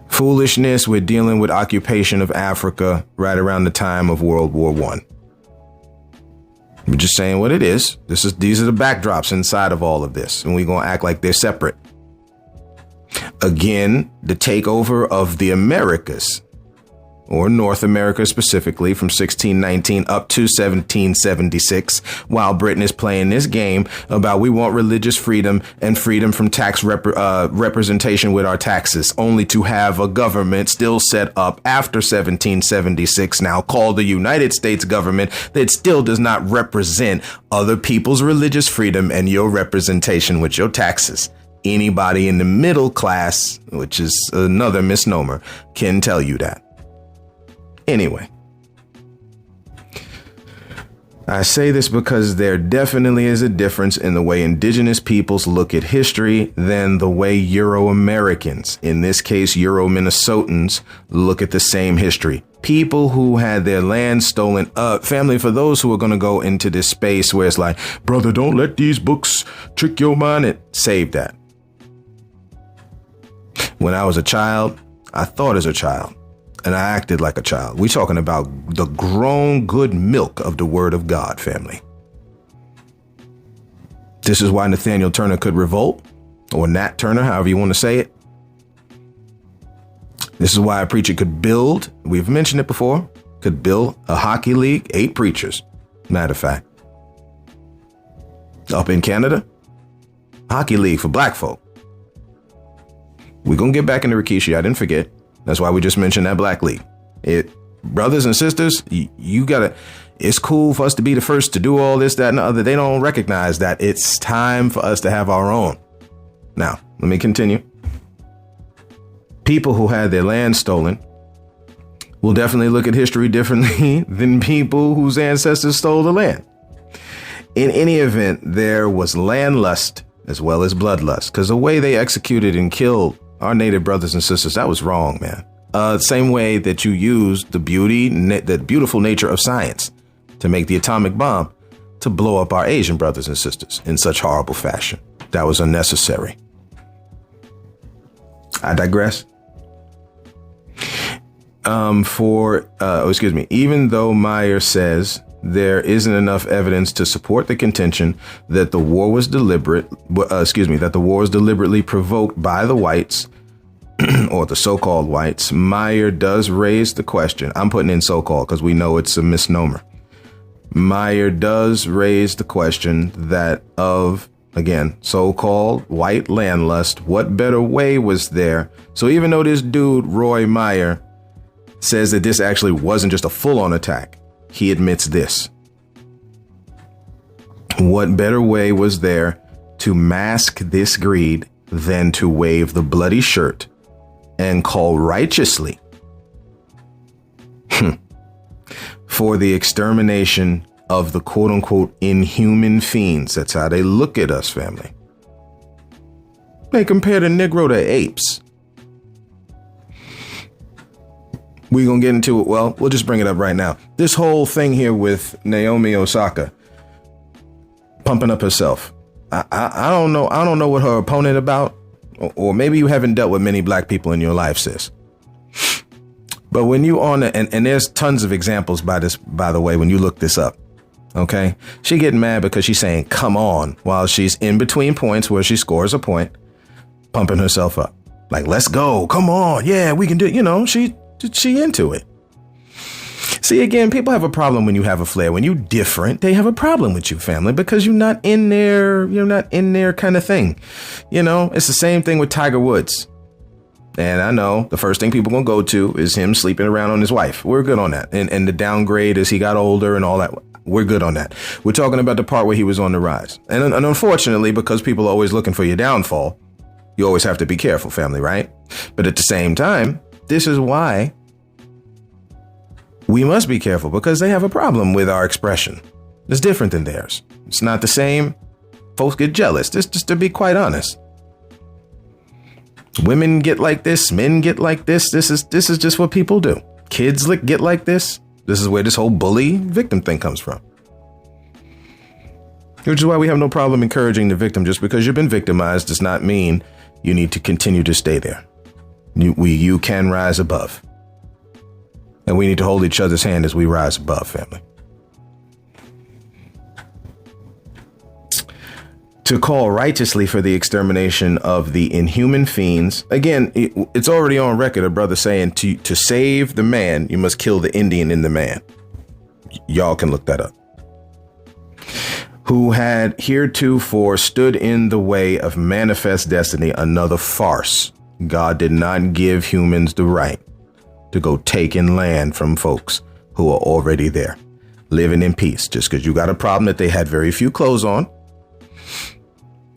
Foolishness. We're dealing with occupation of Africa right around the time of World War I. We're just saying what it is. These are the backdrops inside of all of this, and we're going to act like they're separate. Again, the takeover of the Americas, or North America specifically, from 1619 up to 1776, while Britain is playing this game about we want religious freedom and freedom from tax representation with our taxes, only to have a government still set up after 1776, now called the United States government, that still does not represent other people's religious freedom and your representation with your taxes. Anybody in the middle class, which is another misnomer, can tell you that. Anyway, I say this because there definitely is a difference in the way indigenous peoples look at history than the way Euro-Americans, in this case, Euro-Minnesotans, look at the same history. People who had their land stolen up. Family, for those who are going to go into this space where it's like, brother, don't let these books trick your mind. Save that. When I was a child, I thought as a child. And I acted like a child. We're talking about the grown good milk of the word of God, family. This is why Nathaniel Turner could revolt, or Nat Turner, however you want to say it. This is why a preacher could build, we've mentioned it before, could build a hockey league, 8 preachers, matter of fact. Up in Canada, hockey league for black folk. We're going to get back into Rikishi, I didn't forget. That's why we just mentioned that Black League. Brothers and sisters, you gotta, it's cool for us to be the first to do all this, that, and the other. They don't recognize that it's time for us to have our own. Now, let me continue. People who had their land stolen will definitely look at history differently than people whose ancestors stole the land. In any event, there was land lust as well as bloodlust, because the way they executed and killed our native brothers and sisters. That was wrong, man. Same way that you used the beautiful nature of science to make the atomic bomb to blow up our Asian brothers and sisters in such horrible fashion. That was unnecessary. I digress. Even though Meyer says there isn't enough evidence to support the contention that the war was deliberately provoked by the whites or the so-called whites, Meyer does raise the question. I'm putting in so-called because we know it's a misnomer. Meyer does raise the question that of, again, so-called white landlust, what better way was there? So even though this dude, Roy Meyer, says that this actually wasn't just a full-on attack, he admits this. What better way was there to mask this greed than to wave the bloody shirt and call righteously for the extermination of the quote unquote inhuman fiends? That's how they look at us, family. They compare the Negro to apes. We're going to get into it. Well, we'll just bring it up right now. This whole thing here with Naomi Osaka pumping up herself. I don't know. I don't know what her opponent about, or maybe you haven't dealt with many black people in your life, sis. But when you on it, and there's tons of examples by the way, when you look this up, OK, she getting mad because she's saying, come on, while she's in between points where she scores a point, pumping herself up like, let's go. Come on. Yeah, we can do it. You know, she into it. See, again, people have a problem when you have a flair. When you different, they have a problem with you, family, because you're not in there kind of thing. You know, it's the same thing with Tiger Woods. And I know the first thing people going to go to is him sleeping around on his wife. We're good on that. And the downgrade as he got older and all that. We're good on that. We're talking about the part where he was on the rise. And unfortunately, because people are always looking for your downfall, you always have to be careful, family, right? But at the same time, this is why we must be careful, because they have a problem with our expression. It's different than theirs. It's not the same. Folks get jealous. Just to be quite honest. Women get like this. Men get like this. This is just what people do. Kids get like this. This is where this whole bully victim thing comes from. Which is why we have no problem encouraging the victim. Just because you've been victimized does not mean you need to continue to stay there. You can rise above. And we need to hold each other's hand as we rise above, family. To call righteously for the extermination of the inhuman fiends. Again, it's already on record, a brother saying to save the man, you must kill the Indian in the man. Y'all can look that up. Who had heretofore stood in the way of manifest destiny, another farce. God did not give humans the right to go taking land from folks who are already there, living in peace. Just because you got a problem that they had very few clothes on,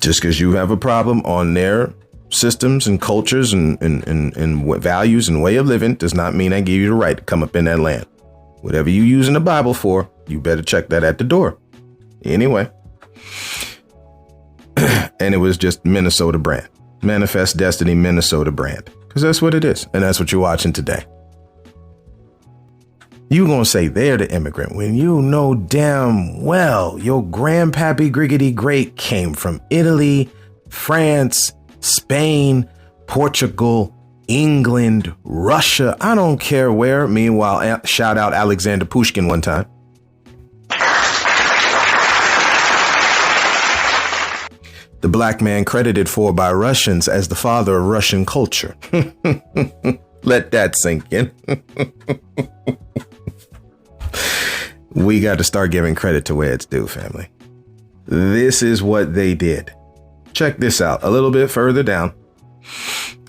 just because you have a problem on their systems and cultures and values and way of living, does not mean I give you the right to come up in that land. Whatever you use in the Bible for, you better check that at the door. Anyway. And it was just Minnesota brand. Manifest Destiny Minnesota brand. Because that's what it is. And that's what you're watching today. You gonna say they're the immigrant when you know damn well your grandpappy Griggity Great came from Italy, France, Spain, Portugal, England, Russia. I don't care where. Meanwhile, shout out Alexander Pushkin one time. The black man credited for by Russians as the father of Russian culture. Let that sink in. We got to start giving credit to where it's due, family. This is what they did. Check this out a little bit further down.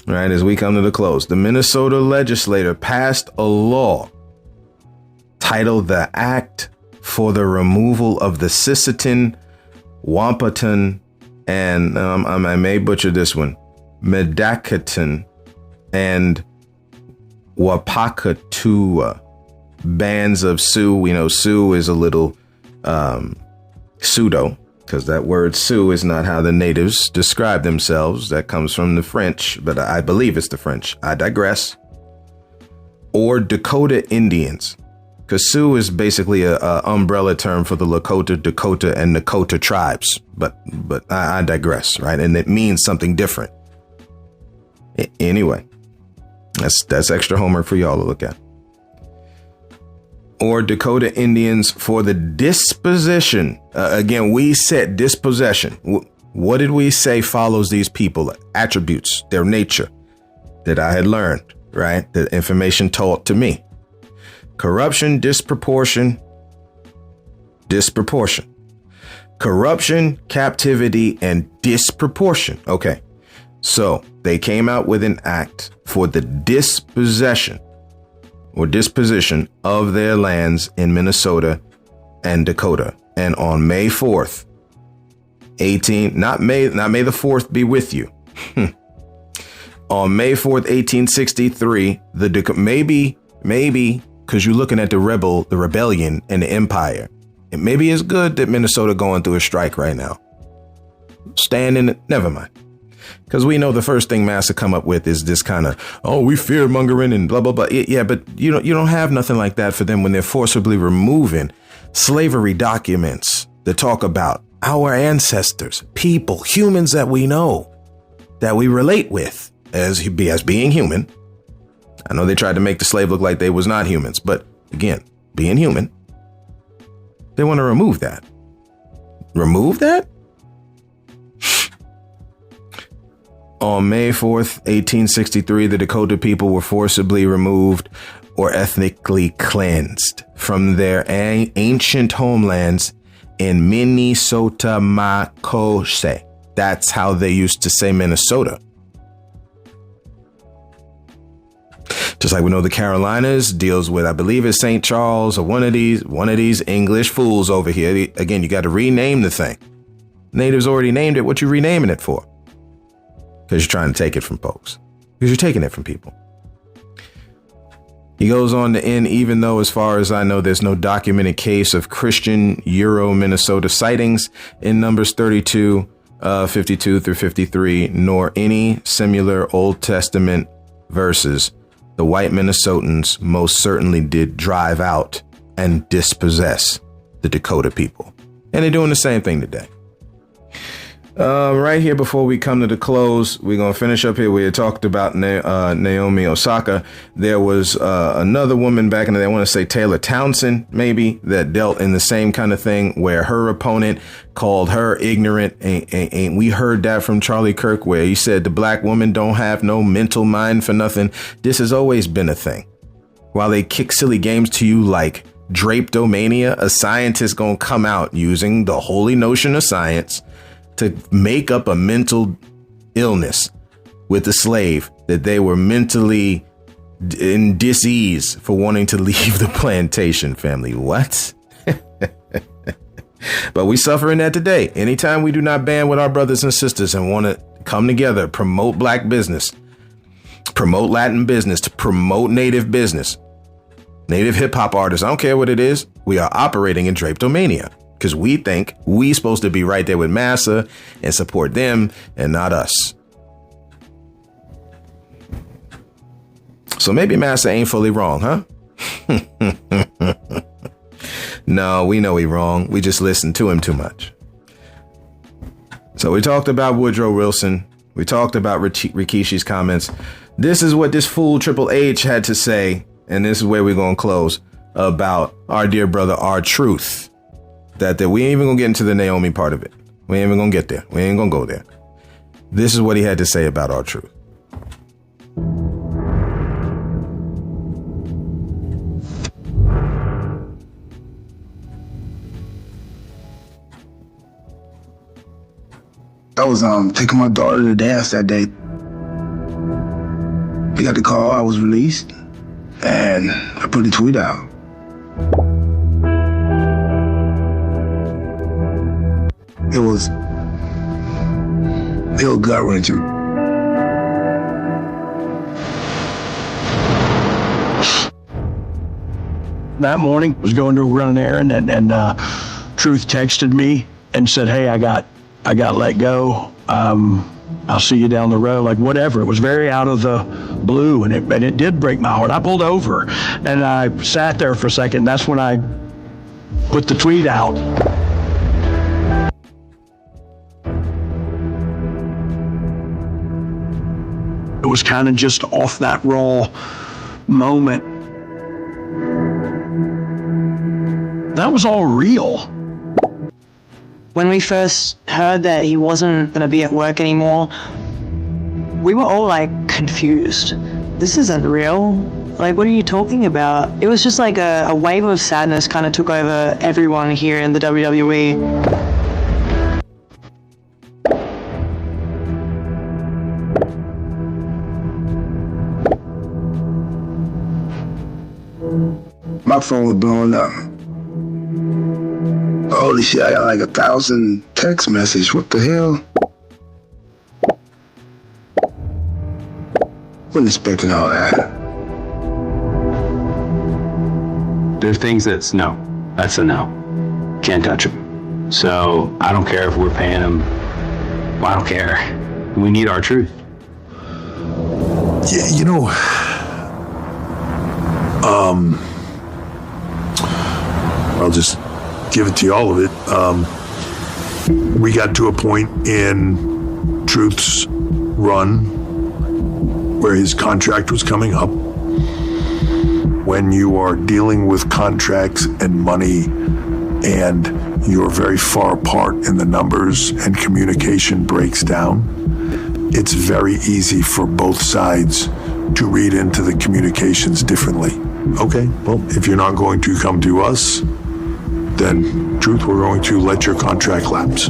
Right as we come to the close, the Minnesota legislature passed a law titled the Act for the Removal of the Sisseton, Wampatuck, and I may butcher this one, Medakaton and Wapakatua bands of Sioux. We know Sioux is a little pseudo because that word Sioux is not how the natives describe themselves. That comes from the French, but I believe it's the French. I digress. Or Dakota Indians, because Sioux is basically a umbrella term for the Lakota, Dakota, and Nakota tribes. But I digress, right? And it means something different. Anyway, that's extra homework for y'all to look at. Or Dakota Indians for the disposition. Again, we said dispossession. What did we say follows these people? Attributes, their nature that I had learned, right? The information taught to me. Corruption, disproportion. Corruption, captivity, and disproportion. Okay. So they came out with an act for the dispossession or disposition of their lands in Minnesota and Dakota. And on May 4th, not May the 4th be with you. On May 4th, 1863, maybe, because you're looking at the rebellion and the empire. It maybe is good that Minnesota going through a strike right now. Never mind. Because we know the first thing Massa come up with is this kind of, we fear mongering and blah, blah, blah. Yeah, but you don't have nothing like that for them when they're forcibly removing slavery documents that talk about our ancestors, people, humans that we know, that we relate with as being human. I know they tried to make the slave look like they was not humans, but again, being human, they want to remove that. Remove that? On May 4th, 1863, the Dakota people were forcibly removed or ethnically cleansed from their ancient homelands in Minnesota Makose. That's how they used to say Minnesota. Just like we know the Carolinas deals with, I believe it's St. Charles or one of these English fools over here. Again, you got to rename the thing. Natives already named it. What you renaming it for? Because you're trying to take it from folks. Because you're taking it from people. He goes on to end, even though, as far as I know, there's no documented case of Christian Euro-Minnesota sightings in Numbers 32, 52 through 53, nor any similar Old Testament verses. The white Minnesotans most certainly did drive out and dispossess the Dakota people. And they're doing the same thing today. Right here, before we come to the close, we're going to finish up here. We had talked about Naomi Osaka. There was another woman back in the day, I want to say Taylor Townsend, maybe, that dealt in the same kind of thing where her opponent called her ignorant. And we heard that from Charlie Kirk, where he said the black woman don't have no mental mind for nothing. This has always been a thing. While they kick silly games to you like drapetomania, a scientist going to come out using the holy notion of science to make up a mental illness with the slave that they were mentally in dis-ease for wanting to leave the plantation. Family, what? But we suffering that today. Anytime we do not band with our brothers and sisters and want to come together, promote black business, promote Latin business, to promote native business, native hip hop artists, I don't care what it is, we are operating in drapetomania. Because we think we supposed to be right there with Massa and support them and not us. So maybe Massa ain't fully wrong, huh? No, we know he wrong. We just listen to him too much. So we talked about Woodrow Wilson. We talked about Rikishi's comments. This is what this fool Triple H had to say. And this is where we're going to close about our dear brother, R-Truth. That we ain't even gonna get into the Naomi part of it. We ain't even gonna get there. We ain't gonna go there. This is what he had to say about R-Truth. I was taking my daughter to dance that day. We got the call, I was released, and I put a tweet out. It was gut-wrenching. That morning, I was going to run an errand, and Truth texted me and said, hey, I got let go. I'll see you down the road, like whatever. It was very out of the blue, and it did break my heart. I pulled over, and I sat there for a second. That's when I put the tweet out. It was kind of just off that raw moment. That was all real. When we first heard that he wasn't going to be at work anymore, we were all like confused. This isn't real. Like, what are you talking about? It was just like a wave of sadness kind of took over everyone here in the WWE. My phone was blowing up. Holy shit, I got like 1,000 text messages. What the hell? Wasn't expecting all that. There are things that's no. That's a no. Can't touch them. So I don't care if we're paying them. Well, I don't care. We need our truth. Yeah, you know, I'll just give it to you, all of it. We got to a point in Truth's run where his contract was coming up. When you are dealing with contracts and money and you're very far apart in the numbers and communication breaks down, it's very easy for both sides to read into the communications differently. Okay, well, if you're not going to come to us, then Truth, we're going to let your contract lapse.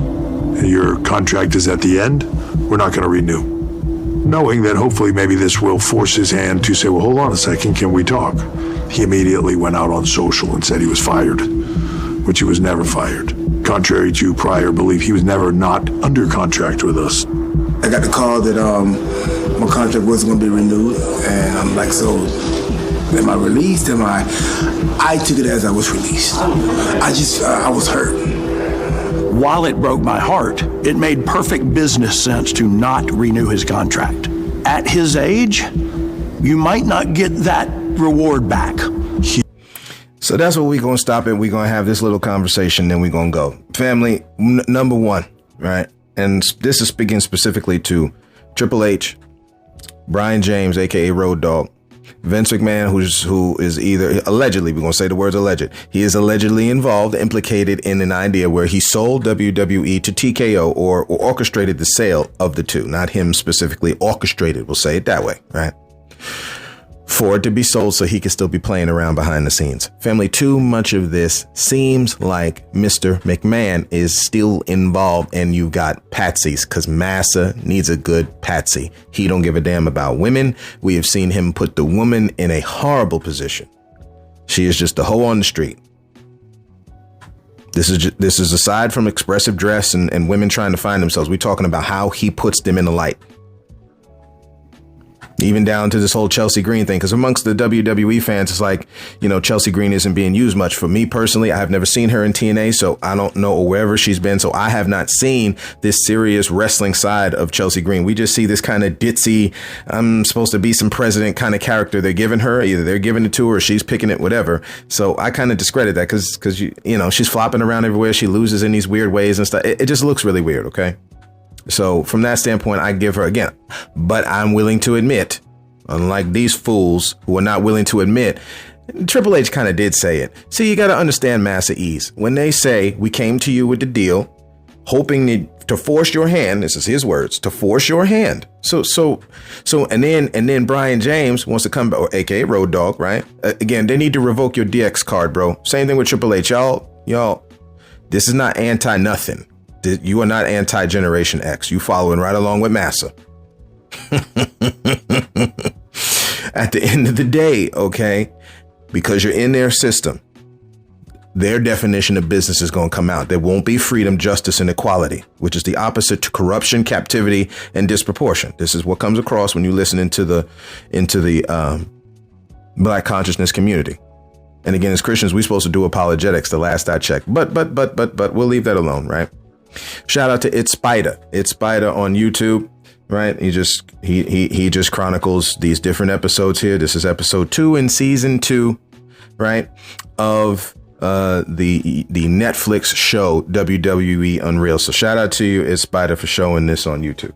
Your contract is at the end, we're not going to renew. Knowing that hopefully maybe this will force his hand to say, well, hold on a second, can we talk? He immediately went out on social and said he was fired, which he was never fired. Contrary to prior belief, he was never not under contract with us. I got the call that my contract wasn't going to be renewed, and I'm like, so am I released? I took it as I was released. I was hurt. While it broke my heart, it made perfect business sense to not renew his contract. At his age, you might not get that reward back. So that's what we're going to stop at. We're going to have this little conversation, then we're going to go. Family, number one, right? And this is speaking specifically to Triple H, Brian James, a.k.a. Road Dogg, Vince McMahon, who is either allegedly, we're going to say the words alleged. He is allegedly involved, implicated in an idea where he sold WWE to TKO or orchestrated the sale of the two. Not him specifically, orchestrated. We'll say it that way, right? For it to be sold so he could still be playing around behind the scenes. Family, too much of this seems like Mr. McMahon is still involved, and you got patsies, because Massa needs a good patsy. He don't give a damn about women. We have seen him put the woman in a horrible position. She is just a hoe on the street. This is aside from expressive dress and women trying to find themselves. We're talking about how he puts them in the light. Even down to this whole Chelsea Green thing, because amongst the WWE fans, it's like, you know, Chelsea Green isn't being used much. For me personally, I have never seen her in TNA, so I don't know wherever she's been. So I have not seen this serious wrestling side of Chelsea Green. We just see this kind of ditzy, I'm supposed to be some president kind of character they're giving her. Either they're giving it to her or she's picking it, whatever. So I kind of discredit that because you know, she's flopping around everywhere. She loses in these weird ways and stuff. It just looks really weird. OK, so from that standpoint, I give her again. But I'm willing to admit, unlike these fools who are not willing to admit, Triple H kind of did say it. See, you got to understand Massa Ease. When they say we came to you with the deal, hoping to force your hand, this is his words, to force your hand. So, and then Brian James wants to come back, or AKA Road Dogg, right? Again, they need to revoke your DX card, bro. Same thing with Triple H. Y'all, this is not anti-nothing. You are not anti-Generation X. You following right along with Massa. At the end of the day, okay, because you're in their system, their definition of business is going to come out. There won't be freedom, justice, and equality, which is the opposite to corruption, captivity, and disproportion. This is what comes across when you listen into the Black consciousness community. And again, as Christians, we're supposed to do apologetics the last I checked, but we'll leave that alone, right? Shout out to It's Spider. It's Spider on YouTube. Right. He just chronicles these different episodes here. This is episode 2 in season 2. Right. Of the Netflix show WWE Unreal. So shout out to you, It's Spider, for showing this on YouTube.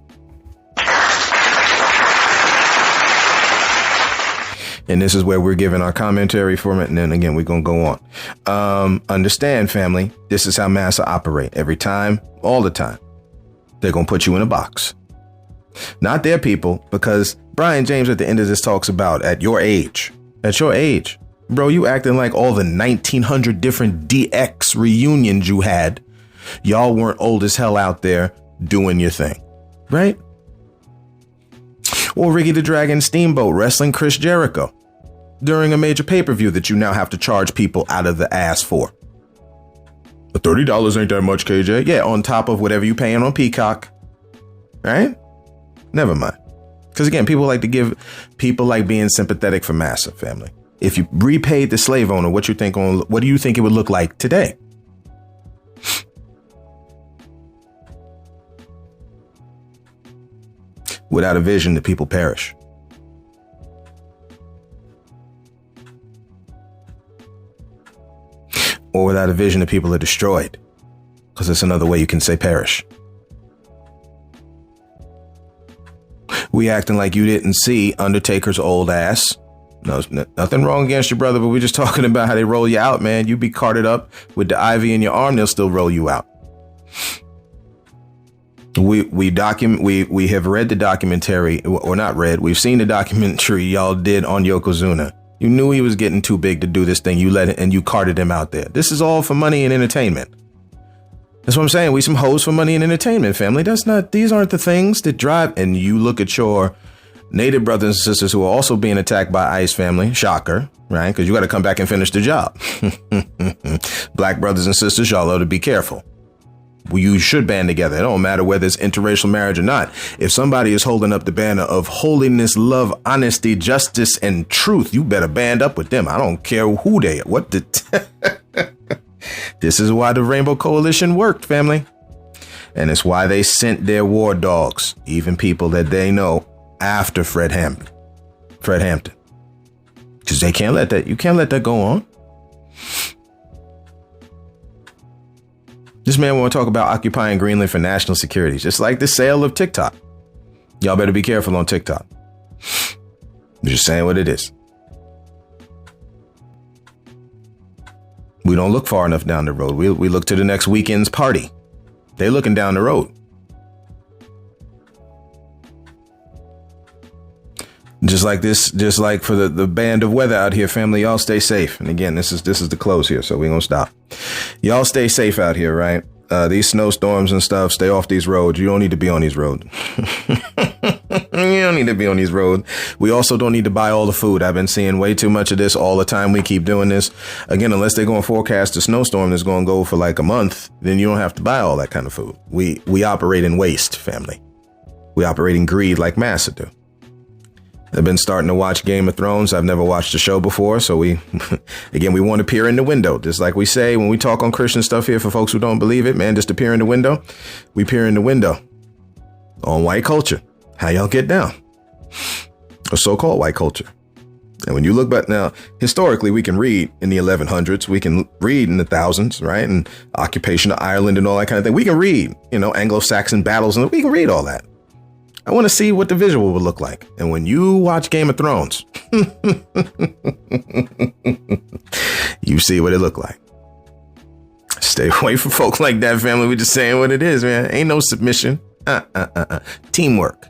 And this is where we're giving our commentary for it. And then again, we're going to go on. Understand, family, this is how Massa operate. Every time, all the time, they're going to put you in a box. Not their people, because Brian James at the end of this talks about at your age, bro, you acting like all the 1900 different DX reunions you had. Y'all weren't old as hell out there doing your thing, right? Or Ricky the Dragon Steamboat wrestling Chris Jericho during a major pay-per-view that you now have to charge people out of the ass for. But $30 ain't that much, KJ. Yeah, on top of whatever you paying on Peacock, right? Never mind. Because again, people like being sympathetic for Massa, family. If you repaid the slave owner, what do you think it would look like today? Without a vision, the people perish. Or without a vision, the people are destroyed. Because it's another way you can say perish. We acting like you didn't see Undertaker's old ass. No, nothing wrong against your brother, but we're just talking about how they roll you out, man. You be carted up with the IV in your arm, they'll still roll you out. We have read the documentary, or not read. We've seen the documentary y'all did on Yokozuna. You knew he was getting too big to do this thing. You carted him out there. This is all for money and entertainment. That's what I'm saying. We some hoes for money and entertainment, family. These aren't the things that drive. And you look at your Native brothers and sisters who are also being attacked by ICE, family. Shocker, right? Because you got to come back and finish the job. Black brothers and sisters, y'all ought to be careful. You should band together. It don't matter whether it's interracial marriage or not. If somebody is holding up the banner of holiness, love, honesty, justice, and truth, you better band up with them. I don't care who they are. This is why the Rainbow Coalition worked, family. And it's why they sent their war dogs, even people that they know, after Fred Hampton. Because you can't let that go on. This man want to talk about occupying Greenland for national security, just like the sale of TikTok. Y'all better be careful on TikTok. I'm just saying what it is. We don't look far enough down the road. We look to the next weekend's party. They looking down the road. Just like for the band of weather out here, family, y'all stay safe. And again, this is the close here, so we're going to stop. Y'all stay safe out here, right? These snowstorms and stuff, stay off these roads. You don't need to be on these roads. You don't need to be on these roads. We also don't need to buy all the food. I've been seeing way too much of this all the time. We keep doing this. Again, unless they're going to forecast a snowstorm that's going to go for like a month, then you don't have to buy all that kind of food. We operate in waste, family. We operate in greed like Massa do. I've been starting to watch Game of Thrones. I've never watched the show before. So we want to peer in the window. Just like we say when we talk on Christian stuff here for folks who don't believe it, man, just to peer in the window. We peer in the window on white culture. How y'all get down? Or so-called white culture. And when you look back now, historically, we can read in the 1100s. We can read in the thousands, right? And occupation of Ireland and all that kind of thing. We can read, Anglo-Saxon battles, and we can read all that. I want to see what the visual would look like. And when you watch Game of Thrones, you see what it looked like. Stay away from folk like that, family. We're just saying what it is, man. Ain't no submission. Teamwork.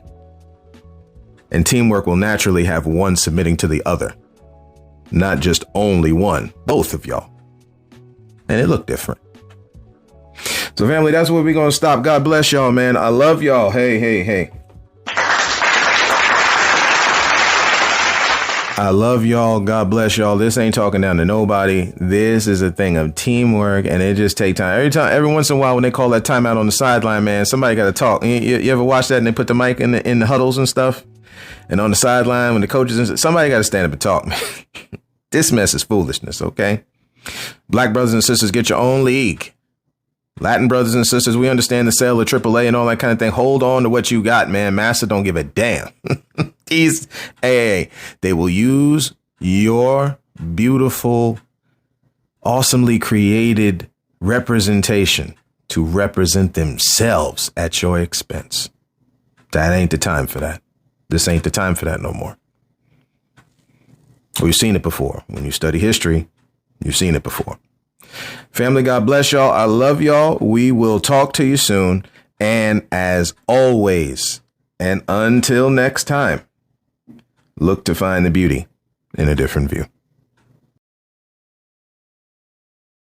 And teamwork will naturally have one submitting to the other. Not just only one. Both of y'all. And it looked different. So, family, that's where we're going to stop. God bless y'all, man. I love y'all. Hey. I love y'all. God bless y'all. This ain't talking down to nobody. This is a thing of teamwork, and it just takes time. Every once in a while, when they call that timeout on the sideline, man, somebody got to talk. You ever watch that and they put the mic in the huddles and stuff? And on the sideline, when the coaches, somebody got to stand up and talk, man. This mess is foolishness, okay? Black brothers and sisters, get your own league. Latin brothers and sisters, we understand the sale of AAA and all that kind of thing. Hold on to what you got, man. Master don't give a damn. They will use your beautiful, awesomely created representation to represent themselves at your expense. That ain't the time for that. This ain't the time for that no more. We've seen it before. When you study history, you've seen it before. Family, God bless y'all. I love y'all. We will talk to you soon. And as always, and until next time, look to find the beauty in a different view.